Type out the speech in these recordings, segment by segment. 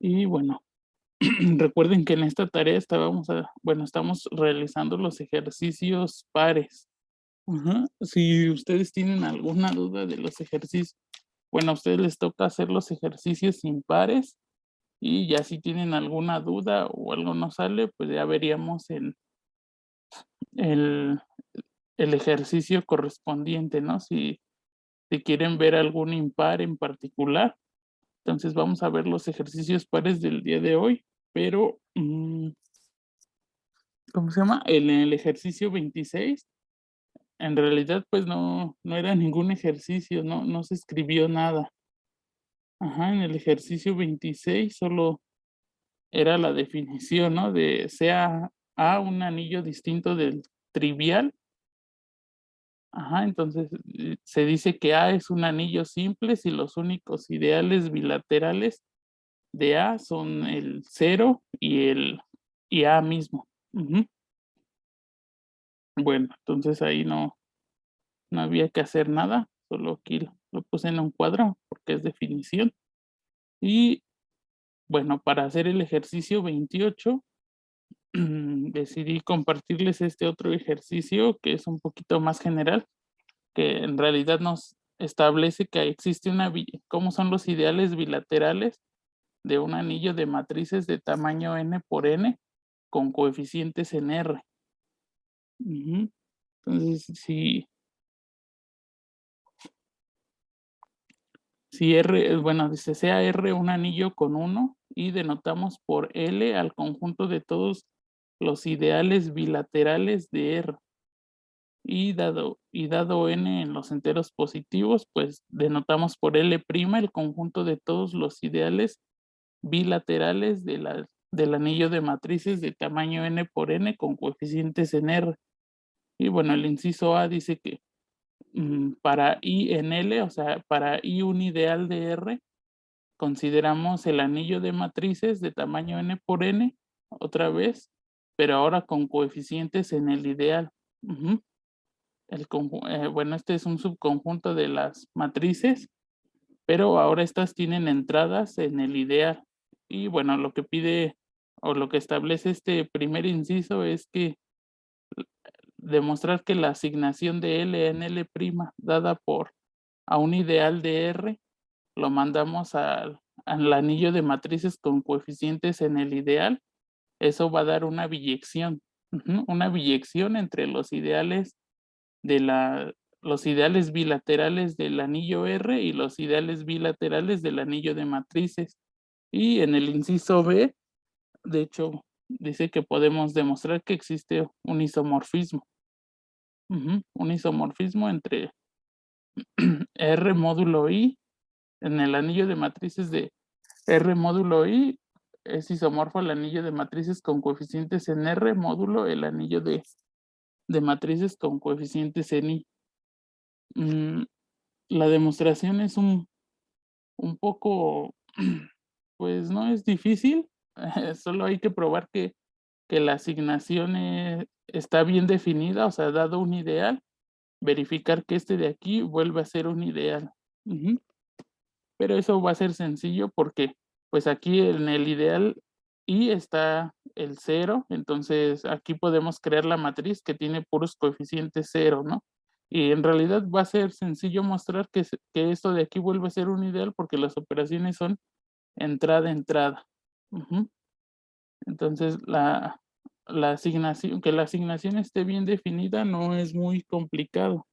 Y bueno, recuerden que en esta tarea estamos realizando los ejercicios pares. Ajá. Si ustedes tienen alguna duda de los ejercicios, bueno, a ustedes les toca hacer los ejercicios impares y ya si tienen alguna duda o algo no sale, pues ya veríamos en el, el ejercicio correspondiente, ¿no? Si quieren ver algún impar en particular. Entonces vamos a ver los ejercicios pares del día de hoy, pero ¿cómo se llama? En el ejercicio 26, en realidad, pues no era ningún ejercicio, no se escribió nada. Ajá, en el ejercicio 26 solo era la definición, ¿no? De sea A un anillo distinto del trivial. Ajá, entonces, se dice que A es un anillo simple si los únicos ideales bilaterales de A son el cero y A mismo. Ujú. Bueno, entonces ahí no había que hacer nada, solo aquí lo puse en un cuadro porque es definición. Y bueno, para hacer el ejercicio 28, decidí compartirles este otro ejercicio que es un poquito más general, que en realidad nos establece que existe cómo son los ideales bilaterales de un anillo de matrices de tamaño n por n con coeficientes en R. Ujú. Entonces, si R, bueno, dice sea R un anillo con uno y denotamos por L al conjunto de todos los ideales bilaterales de R. Y dado n en los enteros positivos, pues denotamos por L' el conjunto de todos los ideales bilaterales del anillo de matrices de tamaño n por n con coeficientes en R. Y bueno, el inciso A dice que para I en L, o sea, para I un ideal de R, consideramos el anillo de matrices de tamaño n por n, otra vez, pero ahora con coeficientes en el ideal. Ujú. Bueno, este es un subconjunto de las matrices, pero ahora estas tienen entradas en el ideal. Y bueno, lo que pide o lo que establece este primer inciso es que demostrar que la asignación de L en L' dada por a un ideal de R lo mandamos al anillo de matrices con coeficientes en el ideal. Eso va a dar una biyección. Ujú, una biyección entre de la, los ideales bilaterales del anillo R y los ideales bilaterales del anillo de matrices. Y en el inciso B, de hecho, dice que podemos demostrar que existe un isomorfismo. Ujú, un isomorfismo entre R módulo I en el anillo de matrices de R módulo I es isomorfo al anillo de matrices con coeficientes en R módulo el anillo de matrices con coeficientes en I. Mm, la demostración es un poco, pues no es difícil, solo hay que probar que la asignación está bien definida, o sea, dado un ideal, verificar que este de aquí vuelve a ser un ideal. Ujú. Pero eso va a ser sencillo porque, pues, aquí en el ideal y está el cero, entonces aquí podemos crear la matriz que tiene puros coeficientes cero, ¿no? Y en realidad va a ser sencillo mostrar que esto de aquí vuelve a ser un ideal porque las operaciones son entrada, entrada. Ujú. Entonces, que la asignación esté bien definida no es muy complicado.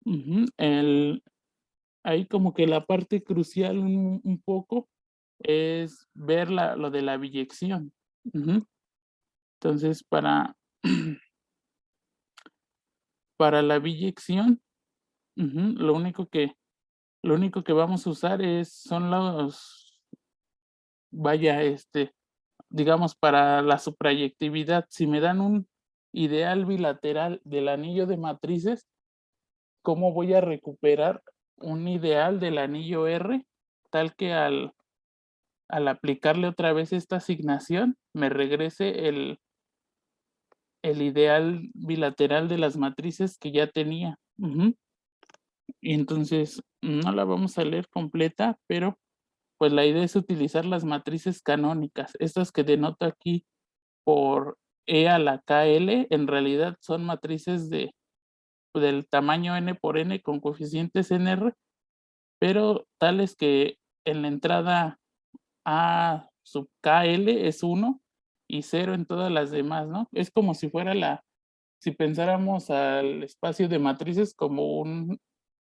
Ujú. Ahí como que la parte crucial un poco es ver lo de la biyección. Ujú. Entonces, para la biyección, ujú, lo único que vamos a usar son vaya, digamos, para la suprayectividad. Si me dan un ideal bilateral del anillo de matrices, ¿cómo voy a recuperar un ideal del anillo R tal que al aplicarle otra vez esta asignación me regrese el ideal bilateral de las matrices que ya tenía? Ujú. Y entonces, no la vamos a leer completa, pero pues la idea es utilizar las matrices canónicas. Estas que denoto aquí por E a la KL, en realidad son matrices del tamaño n por n con coeficientes en R, pero tales que en la entrada A sub KL es 1 y 0 en todas las demás, ¿no? Es como si fuera si pensáramos al espacio de matrices como un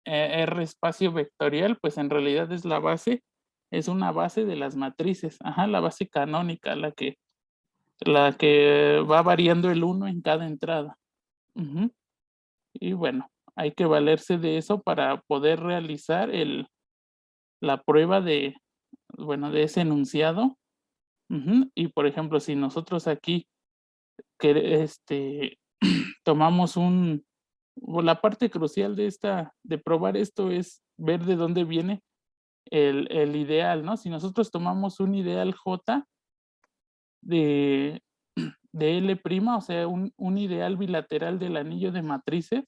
R espacio vectorial, pues en realidad es la base, es una base de las matrices, ajá, la base canónica, la que va variando el 1 en cada entrada. Ujú. Y bueno, hay que valerse de eso para poder realizar la prueba bueno, de ese enunciado. Ujú. Y por ejemplo, si nosotros aquí tomamos la parte crucial de probar esto es ver de dónde viene el ideal, ¿no? Si nosotros tomamos un ideal J de, de L', o sea, un ideal bilateral del anillo de matrices,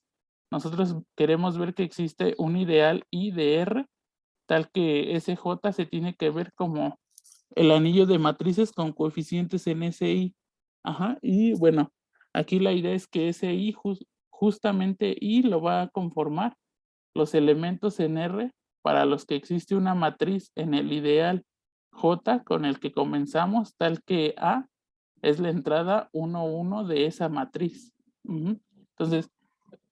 nosotros queremos ver que existe un ideal I de R, tal que ese J se tiene que ver como el anillo de matrices con coeficientes en SI. Ajá, y bueno, aquí la idea es que ese I, justamente I lo va a conformar los elementos en R para los que existe una matriz en el ideal J con el que comenzamos, tal que A es la entrada 1, 1 de esa matriz. Ujú. Entonces,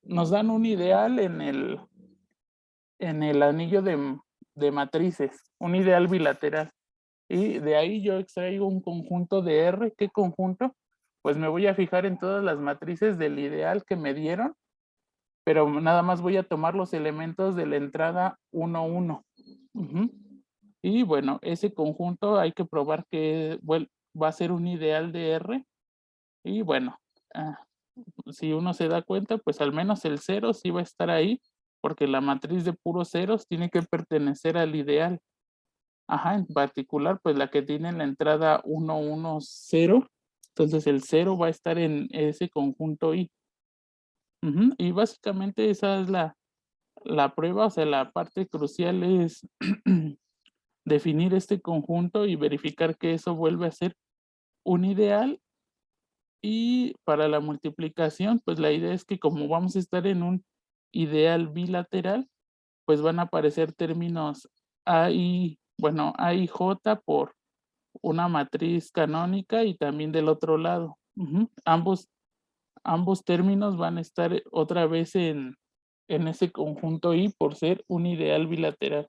nos dan un ideal en el anillo de matrices, un ideal bilateral. Y de ahí yo extraigo un conjunto de R. ¿Qué conjunto? Pues me voy a fijar en todas las matrices del ideal que me dieron, pero nada más voy a tomar los elementos de la entrada 1, 1. Ujú. Y bueno, ese conjunto hay que probar que va a ser un ideal de R. Y bueno, si uno se da cuenta, pues al menos el 0 sí va a estar ahí, porque la matriz de puros ceros tiene que pertenecer al ideal. Ajá, en particular, pues la que tiene la entrada 1, 1, 0. Entonces el 0 va a estar en ese conjunto I. Ujú. Y básicamente esa es la prueba, o sea, la parte crucial es definir este conjunto y verificar que eso vuelve a ser un ideal. Y para la multiplicación, pues la idea es que como vamos a estar en un ideal bilateral, pues van a aparecer términos AI, bueno, AIJ por una matriz canónica y también del otro lado. Ujú. Ambos términos van a estar otra vez en ese conjunto I por ser un ideal bilateral.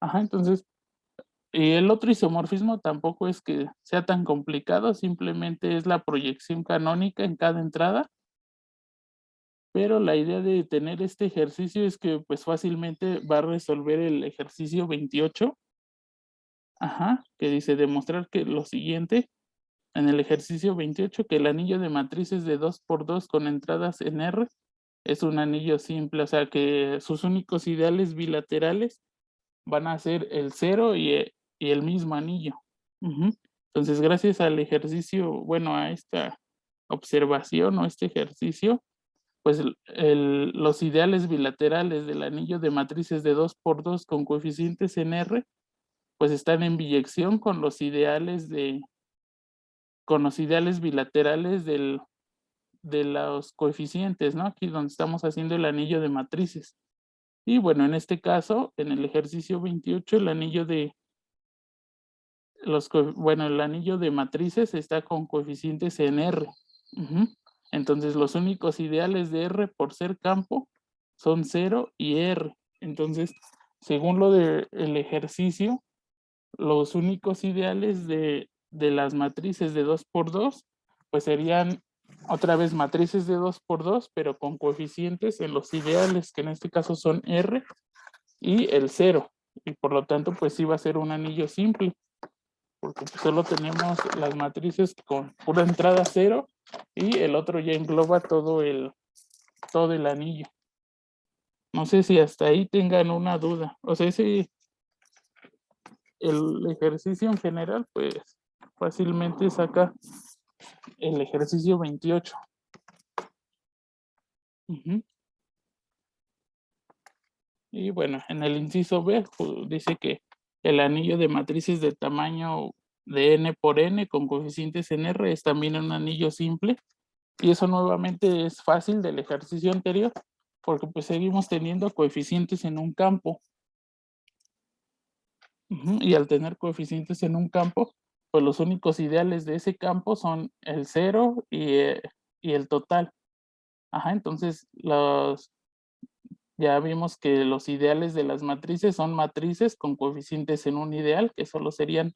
Ajá, entonces, y el otro isomorfismo tampoco es que sea tan complicado, simplemente es la proyección canónica en cada entrada, pero la idea de tener este ejercicio es que pues fácilmente va a resolver el ejercicio 28, ajá, que dice demostrar que lo siguiente, en el ejercicio 28, que el anillo de matrices de 2 por 2 con entradas en R es un anillo simple, o sea que sus únicos ideales bilaterales van a ser el 0 y el mismo anillo. Ujú. Entonces, gracias al ejercicio, bueno, a esta observación o este ejercicio, pues los ideales bilaterales del anillo de matrices de 2 por 2 con coeficientes en R, pues están en biyección con los ideales bilaterales de los coeficientes, ¿no? Aquí donde estamos haciendo el anillo de matrices. Y bueno, en este caso, en el ejercicio 28, el anillo de el anillo de matrices está con coeficientes en R. Ujú. Entonces, los únicos ideales de R por ser campo son 0 y R. Entonces, según lo del ejercicio, los únicos ideales de las matrices de 2 por 2 pues serían otra vez matrices de 2 por 2 pero con coeficientes en los ideales, que en este caso son R y el 0. Y por lo tanto, pues sí va a ser un anillo simple, porque pues solo tenemos las matrices con pura entrada 0 y el otro ya engloba todo el anillo. No sé si hasta ahí tengan una duda. O sea, el ejercicio en general, pues fácilmente saca el ejercicio 28. Ujú. Y bueno, en el inciso B dice que el anillo de matrices de tamaño de n por n con coeficientes en R es también un anillo simple. Y eso nuevamente es fácil del ejercicio anterior, porque pues seguimos teniendo coeficientes en un campo. Y al tener coeficientes en un campo, pues los únicos ideales de ese campo son el 0 y el total. Entonces ya vimos que los ideales de las matrices son matrices con coeficientes en un ideal, que solo serían,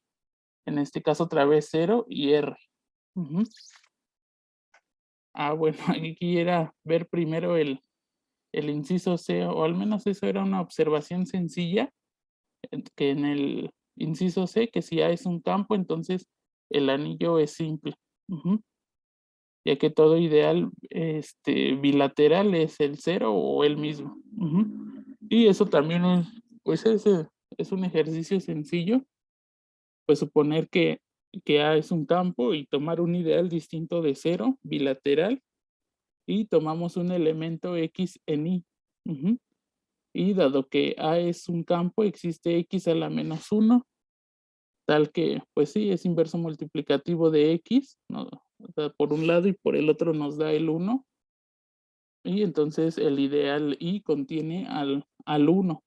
en este caso, otra vez 0 y R. Bueno, aquí era ver primero el inciso C, o al menos eso era una observación sencilla, que en el inciso C, que si A es un campo, entonces el anillo es simple. Ya que todo ideal bilateral es el 0 o el mismo. Y eso también pues es un ejercicio sencillo, pues suponer que A es un campo y tomar un ideal distinto de 0, bilateral, y tomamos un elemento X en Y. Y dado que A es un campo, existe X a la menos 1, tal que, pues sí, es inverso multiplicativo de X, ¿no? O sea, por un lado y por el otro nos da el 1. Y entonces el ideal Y contiene al 1,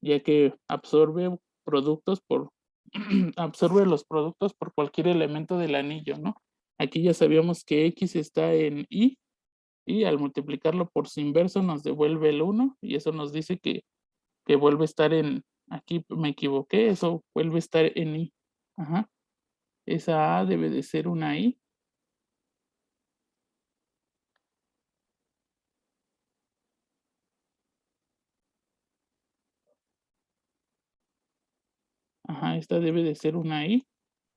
ya que absorbe productos absorbe los productos por cualquier elemento del anillo, ¿no? Aquí ya sabíamos que X está en Y, y al multiplicarlo por su inverso nos devuelve el 1, y eso nos dice que vuelve a estar aquí me equivoqué, eso vuelve a estar en Y. Esa A debe de ser una Y. Esta debe de ser una Y.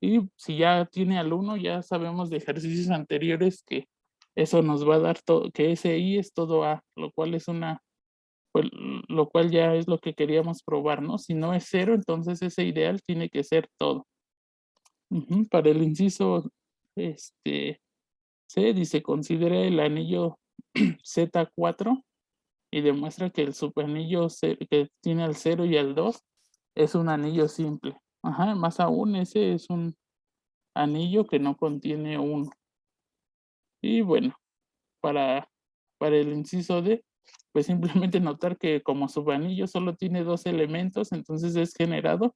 Y si ya tiene al 1, ya sabemos de ejercicios anteriores que eso nos va a dar todo, que ese Y es todo A, lo cual es pues, lo cual ya es lo que queríamos probar, ¿no? Si no es 0, entonces ese ideal tiene que ser todo. Para el inciso C dice: considera el anillo Z4 y demuestra que el subanillo que tiene al 0 y al 2 es un anillo simple. Más aún, ese es un anillo que no contiene 1. Y bueno, para el inciso D, pues simplemente notar que como subanillo solo tiene 2 elementos, entonces es generado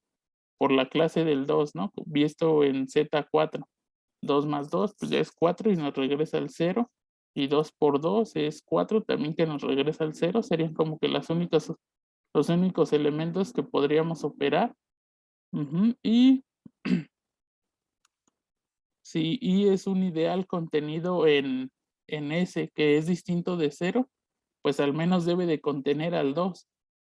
por la clase del 2, ¿no? Visto en Z4. 2 más 2, pues ya es 4 y nos regresa al 0. Y 2 por 2 es 4 también, que nos regresa al 0. Serían como que los únicos elementos que podríamos operar. Y si Y es un ideal contenido en S, que es distinto de 0, pues al menos debe de contener al 2.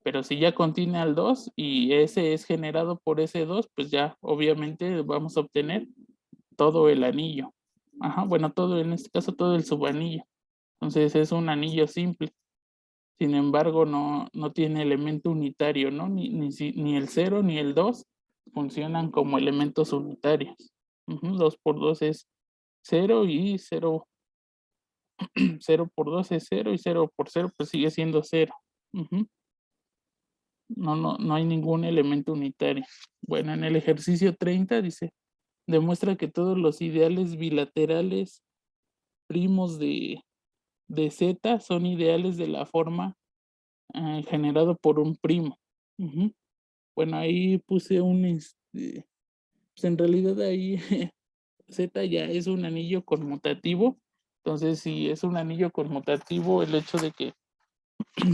Pero si ya contiene al 2 y S es generado por ese 2, pues ya obviamente vamos a obtener todo el anillo. Bueno, todo, en este caso todo el subanillo. Entonces es un anillo simple. Sin embargo, no tiene elemento unitario, ¿no? Ni el 0 ni el 2 funcionan como elementos unitarios. 2 por 2 es 0 y 0, 0 por 2 es 0 y 0 por 0 pues sigue siendo 0. No hay ningún elemento unitario. Bueno, en el ejercicio 30 dice: demuestra que todos los ideales bilaterales primos de Z son ideales de la forma generado por un primo. Bueno, ahí puse pues en realidad ahí Z ya es un anillo conmutativo. Entonces, si es un anillo conmutativo, el hecho de que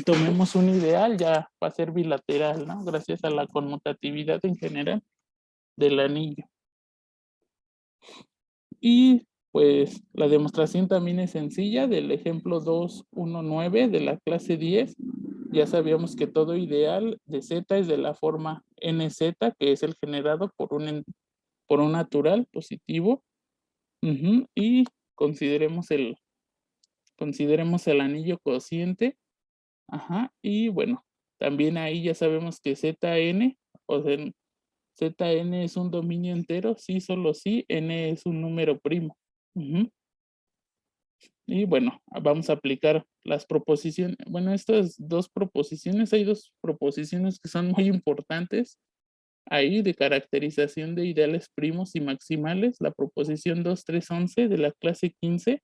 tomemos un ideal ya va a ser bilateral, ¿no? Gracias a la conmutatividad en general del anillo. Y pues la demostración también es sencilla. Del ejemplo 2.1.9 de la clase 10, ya sabíamos que todo ideal de Z es de la forma NZ, que es el generado por un natural positivo. Y consideremos el anillo cociente. Y bueno, también ahí ya sabemos que Zn, o sea, Zn es un dominio entero, sí, solo sí, n es un número primo. Y bueno, vamos a aplicar las proposiciones, bueno, estas dos proposiciones, hay dos proposiciones que son muy importantes ahí de caracterización de ideales primos y maximales, la proposición 2, 3, 11 de la clase 15.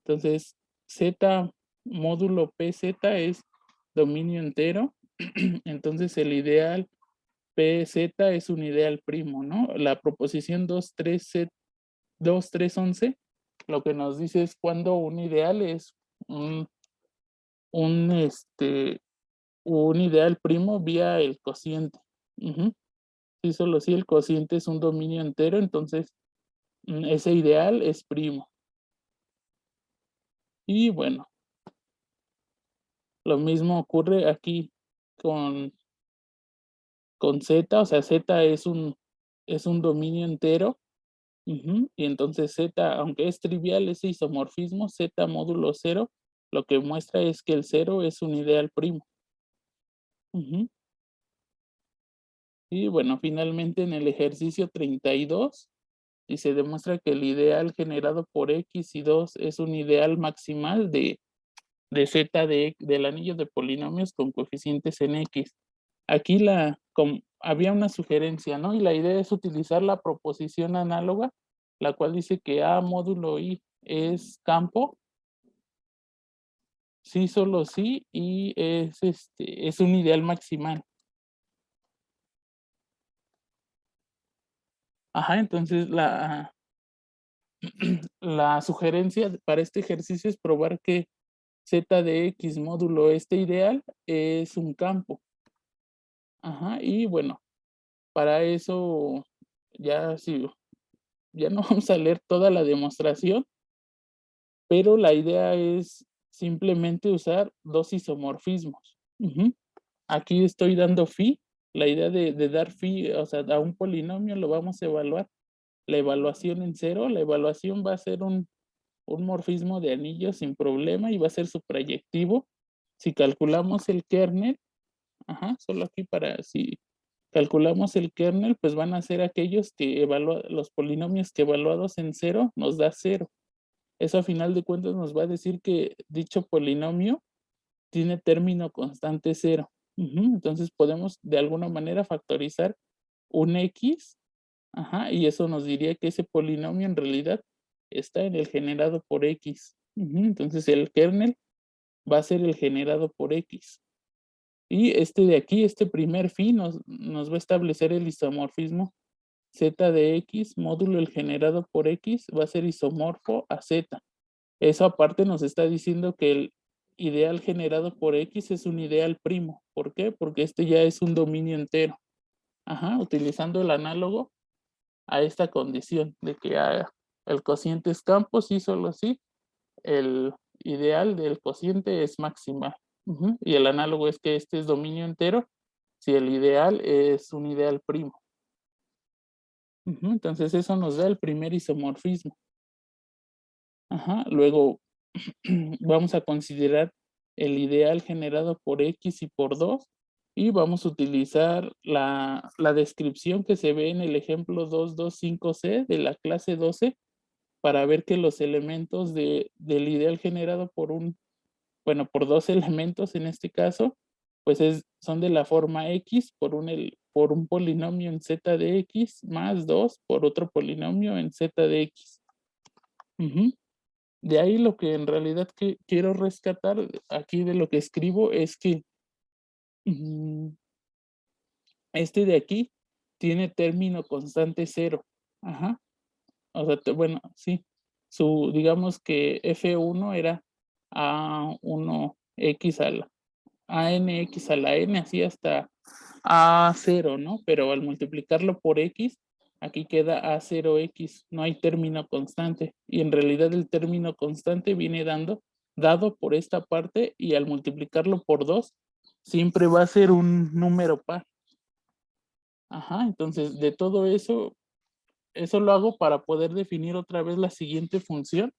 Entonces, Z módulo PZ es dominio entero, entonces el ideal PZ es un ideal primo, ¿no? La proposición 2, 3, 11 lo que nos dice es cuando un ideal es un, un, este, un ideal primo vía el cociente. Ujú. Si solo si el cociente es un dominio entero, entonces ese ideal es primo. Y bueno, lo mismo ocurre aquí con, con Z, o sea, Z es un dominio entero. Ujú. Y entonces Z, aunque es trivial ese isomorfismo, Z módulo 0, lo que muestra es que el 0 es un ideal primo. Ujú. Y bueno, finalmente en el ejercicio 32, y se demuestra que el ideal generado por X y 2 es un ideal maximal de Z del anillo de polinomios con coeficientes en X. Aquí había una sugerencia, ¿no? Y la idea es utilizar la proposición análoga, la cual dice que A módulo I es campo, sí, solo sí, y es un ideal maximal. Ajá, entonces la sugerencia para este ejercicio es probar que Z de X módulo este ideal es un campo. Ajá, y bueno, para eso ya sí, ya no vamos a leer toda la demostración, pero la idea es simplemente usar dos isomorfismos. Ujú. Aquí estoy dando phi, la idea de dar phi, o sea, a un polinomio lo vamos a evaluar. La evaluación en cero, la evaluación va a ser un morfismo de anillo sin problema y va a ser su proyectivo. Si calculamos el kernel, ajá, solo aquí para si calculamos el kernel, pues van a ser aquellos que los polinomios que evaluados en cero nos da cero. Eso a final de cuentas nos va a decir que dicho polinomio tiene término constante cero. Ujú. Entonces podemos de alguna manera factorizar un X, ajá, y eso nos diría que ese polinomio en realidad está en el generado por X. Ujú. Entonces el kernel va a ser el generado por X. Y este de aquí, este primer phi, nos va a establecer el isomorfismo Z de X módulo el generado por X va a ser isomorfo a Z. Eso aparte nos está diciendo que el ideal generado por X es un ideal primo. ¿Por qué? Porque este ya es un dominio entero. Ajá, utilizando el análogo a esta condición de que el cociente es campo, sí, solo sí, el ideal del cociente es maximal. Ujú. Y el análogo es que este es dominio entero si el ideal es un ideal primo. Ujú. Entonces eso nos da el primer isomorfismo. Ajá. Luego vamos a considerar el ideal generado por X y por 2 y vamos a utilizar la descripción que se ve en el ejemplo 225C de la clase 12 para ver que los elementos del ideal generado por dos elementos en este caso, pues son de la forma X por un polinomio en Z de X más 2 por otro polinomio en Z de X. Ujú. De ahí lo que en realidad que quiero rescatar aquí de lo que escribo es que mm, este de aquí tiene término constante cero. Ajá. O sea, bueno, sí. Digamos que F1 era A1X a la ANX a la N, así hasta A0, ¿no? Pero al multiplicarlo por X, aquí queda A0X, no hay término constante. Y en realidad el término constante viene dado por esta parte y al multiplicarlo por 2, siempre va a ser un número par. Ajá, entonces de todo eso lo hago para poder definir otra vez la siguiente función,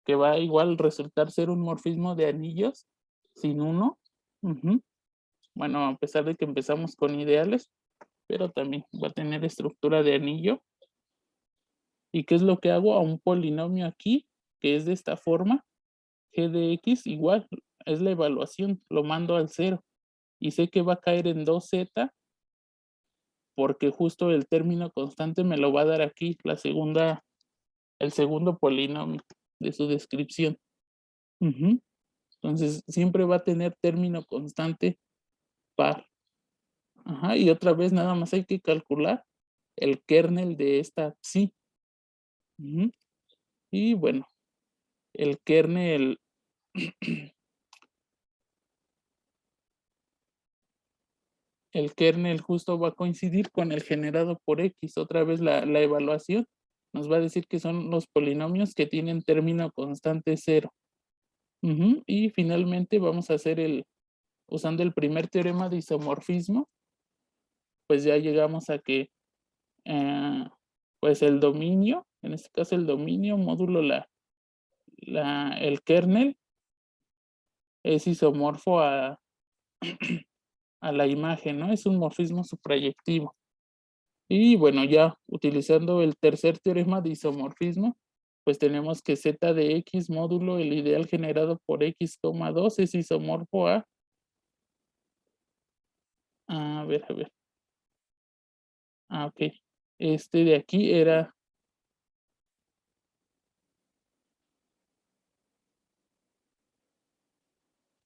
que va a igual resultar ser un morfismo de anillos sin uno. Ujú. Bueno, a pesar de que empezamos con ideales, pero también va a tener estructura de anillo. ¿Y qué es lo que hago? A un polinomio aquí, que es de esta forma, g de x igual. es la evaluación, lo mando al 0 y sé que va a caer en 2z porque justo el término constante me lo va a dar aquí el segundo polinomio de su descripción. Ujú. Entonces, siempre va a tener término constante par. Ajá, y otra vez nada más hay que calcular el kernel de esta psi. Ujú. Y bueno, el kernel el kernel justo va a coincidir con el generado por X. Otra vez la evaluación nos va a decir que son los polinomios que tienen término constante 0. Ujú, y finalmente vamos a hacer usando el primer teorema de isomorfismo, pues ya llegamos a que, pues el dominio, en este caso el dominio módulo el kernel es isomorfo a la imagen, ¿no? Es un morfismo suprayectivo. Y bueno, ya utilizando el tercer teorema de isomorfismo, pues tenemos que z de x módulo el ideal generado por x, 2 es isomorfo a ver, ok. Este de aquí era,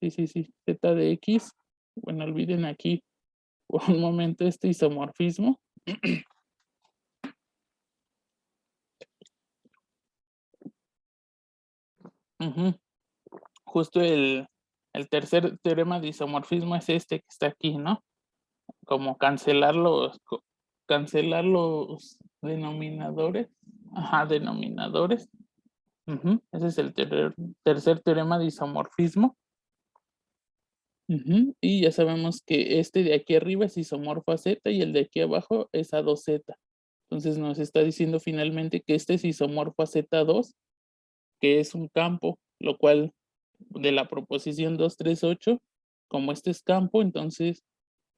sí, z de x. Bueno, olviden aquí por un momento este isomorfismo. Ujú. Justo el tercer teorema de isomorfismo es este que está aquí, ¿no? Como cancelar los denominadores. Ajá, denominadores. Ujú, ese es el tercer teorema de isomorfismo. Ujú, y ya sabemos que este de aquí arriba es isomorfo a z y el de aquí abajo es a 2z. Entonces nos está diciendo finalmente que este es isomorfo a z2, que es un campo, lo cual de la proposición 238, como este es campo, entonces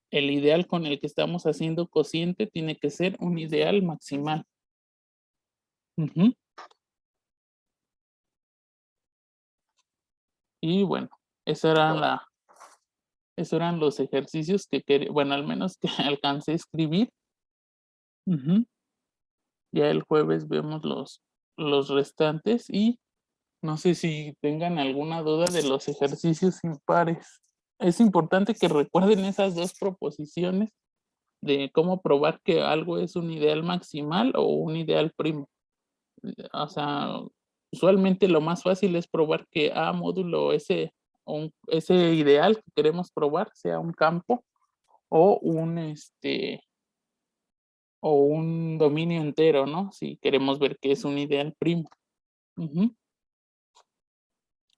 el ideal con el que estamos haciendo cociente tiene que ser un ideal maximal. Ujú. Y bueno, eso eran esos eran los ejercicios que quería, bueno, al menos que alcancé a escribir. Ujú. Ya el jueves vemos los restantes y no sé si tengan alguna duda de los ejercicios impares. Es importante que recuerden esas dos proposiciones de cómo probar que algo es un ideal maximal o un ideal primo. O sea, usualmente lo más fácil es probar que A módulo ese ideal que queremos probar sea un campo o un dominio entero, ¿no? Si queremos ver que es un ideal primo. Ujú.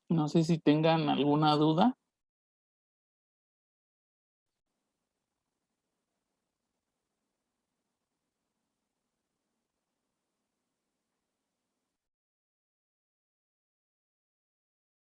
No sé si tengan alguna duda.